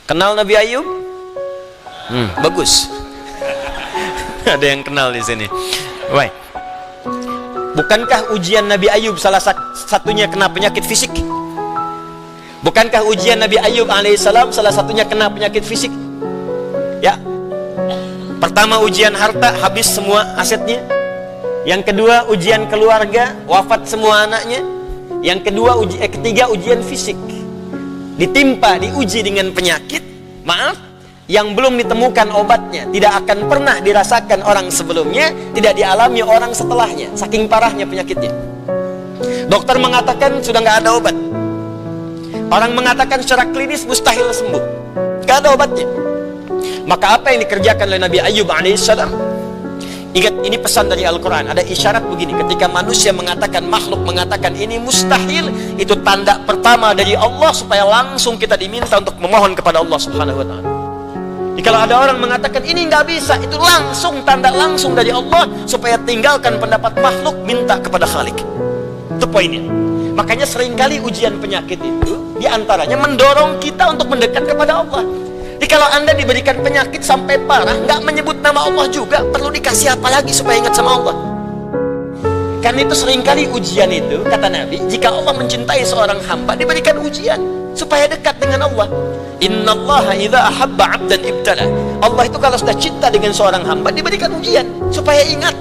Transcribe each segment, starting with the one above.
Kenal Nabi Ayub? Bagus. Ada yang kenal di sini. Baik. Bukankah ujian Nabi Ayub salah satunya kena penyakit fisik? Bukankah ujian Nabi Ayub alaihissalam salah satunya kena penyakit fisik? Ya. Pertama ujian harta, habis semua asetnya. Yang kedua ujian keluarga, wafat semua anaknya. Yang kedua ketiga ujian fisik. Ditimpa, diuji dengan penyakit, maaf, yang belum ditemukan obatnya, tidak akan pernah dirasakan orang sebelumnya, tidak dialami orang setelahnya, saking parahnya penyakitnya. Dokter mengatakan sudah nggak ada obat. Orang mengatakan secara klinis mustahil sembuh, nggak ada obatnya. Maka apa yang dikerjakan oleh Nabi Ayub alaihissalam? Ingat, ini pesan dari Al-Quran. Ada isyarat begini, ketika manusia mengatakan, makhluk mengatakan ini mustahil, itu tanda pertama dari Allah supaya langsung kita diminta untuk memohon kepada Allah subhanahu wa ta'ala. Jadi kalau ada orang mengatakan ini nggak bisa, itu langsung tanda langsung dari Allah supaya tinggalkan pendapat makhluk, minta kepada Khalik. Itu poinnya. Makanya seringkali ujian penyakit itu diantaranya mendorong kita untuk mendekat kepada Allah. Jadi kalau Anda diberikan penyakit sampai parah, nggak menyebut nama Allah juga, perlu dikasih apa lagi supaya ingat sama Allah? Karena itu seringkali ujian itu, kata Nabi, jika Allah mencintai seorang hamba, diberikan ujian supaya dekat dengan Allah. Innallaha idza ahabba 'abdan ibtala. Allah itu kalau sudah cinta dengan seorang hamba, diberikan ujian supaya ingat,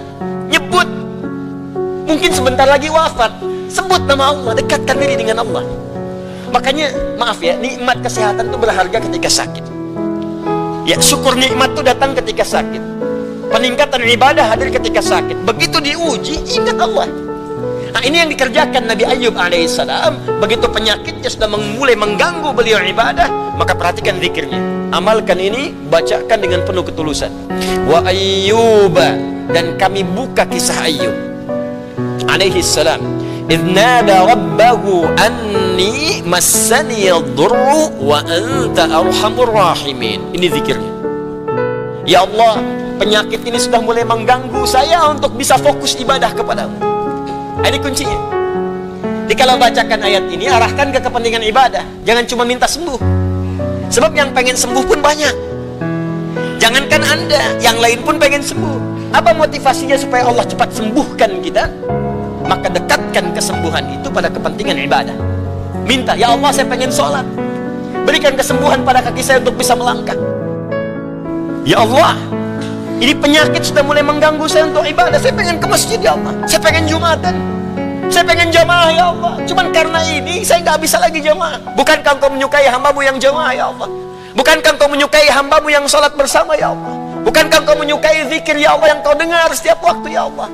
nyebut. Mungkin sebentar lagi wafat, sebut nama Allah, dekatkan diri dengan Allah. Makanya, maaf ya, nikmat kesehatan itu berharga ketika sakit. Ya, syukur nikmat itu datang ketika sakit. Peningkatan ibadah hadir ketika sakit. Begitu diuji, ingat Allah. Nah, ini yang dikerjakan Nabi Ayub alaihissalam. Begitu penyakitnya sudah mulai mengganggu beliau ibadah, maka perhatikan zikirnya. Amalkan ini, bacakan dengan penuh ketulusan. Wa ayyuba, dan kami buka kisah Ayub alaihissalam. Idnada rabbahu anni massani ad-durru wa anta arhamur rahimin. Ini zikirnya. Ya Allah, penyakit ini sudah mulai mengganggu saya untuk bisa fokus ibadah kepadamu. Ini kuncinya. Jadi kalau bacakan ayat ini, arahkan ke kepentingan ibadah. Jangan cuma minta sembuh. Sebab yang pengen sembuh pun banyak. Jangankan Anda, yang lain pun pengen sembuh. Apa motivasinya supaya Allah cepat sembuhkan kita? Maka dekatkan kesembuhan itu pada kepentingan ibadah. Minta, ya Allah saya pengen sholat, berikan kesembuhan pada kaki saya untuk bisa melangkah. Ya Allah, ini penyakit sudah mulai mengganggu saya untuk ibadah. Saya pengen ke masjid ya Allah, saya pengen jumatan, saya pengen jamaah ya Allah. Cuman karena ini saya nggak bisa lagi jamaah. Bukankah Engkau menyukai hambamu yang jamaah ya Allah? Bukankah Engkau menyukai hambamu yang sholat bersama ya Allah? Bukankah Engkau menyukai zikir ya Allah yang Kau dengar setiap waktu ya Allah?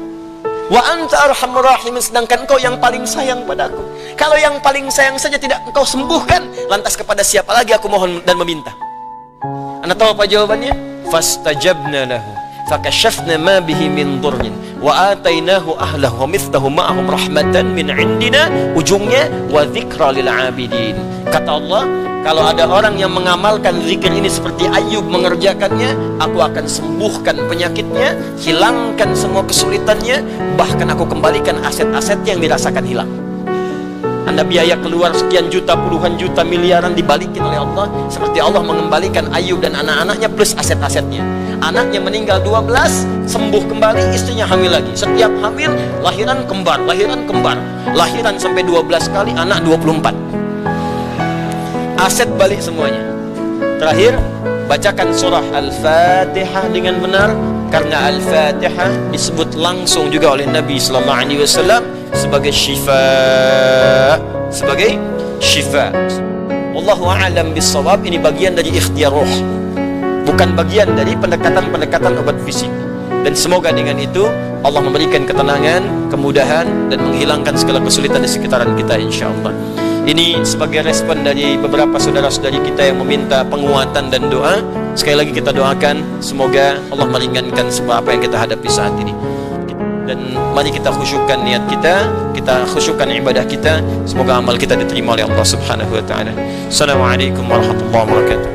Wa anta arhamur rahimin, sedangkan Engkau yang paling sayang padaku. Kalau yang paling sayang saja tidak Engkau sembuhkan, lantas kepada siapa lagi aku mohon dan meminta? Anda tahu apa jawabannya? Fastajabna lahu fakashafna ma bihi min dhurrin wa atainahu ahlahu wa mithlahu ma'ahum rahmatan min indina. Ujungnya wa dzikra lil 'abidin. Kata Allah, kalau ada orang yang mengamalkan zikir ini seperti Ayub mengerjakannya, aku akan sembuhkan penyakitnya, hilangkan semua kesulitannya, bahkan aku kembalikan aset-aset yang dirasakan hilang. Anda biaya keluar sekian juta, puluhan juta, miliaran dibalikin oleh Allah, seperti Allah mengembalikan Ayub dan anak-anaknya plus aset-asetnya. Anaknya meninggal 12, sembuh kembali, istrinya hamil lagi. Setiap hamil, lahiran kembar, lahiran kembar. Lahiran sampai 12 kali, anak 24. Aset balik semuanya. Terakhir, bacakan surah Al-Fatihah dengan benar, karena Al-Fatihah disebut langsung juga oleh Nabi sallallahu alaihi wasallam sebagai syifa, sebagai syifa. Wallahu a'lam bissawab. Ini bagian dari ikhtiar roh, bukan bagian dari pendekatan-pendekatan obat fisik. Dan semoga dengan itu Allah memberikan ketenangan, kemudahan, dan menghilangkan segala kesulitan di sekitaran kita insyaallah. Ini sebagai respon dari beberapa saudara-saudari kita yang meminta penguatan dan doa. Sekali lagi kita doakan semoga Allah meringankan semua apa yang kita hadapi saat ini. Dan mari kita khusyukkan niat kita, kita khusyukkan ibadah kita. Semoga amal kita diterima oleh Allah Subhanahu wa taala. Assalamualaikum warahmatullahi wabarakatuh.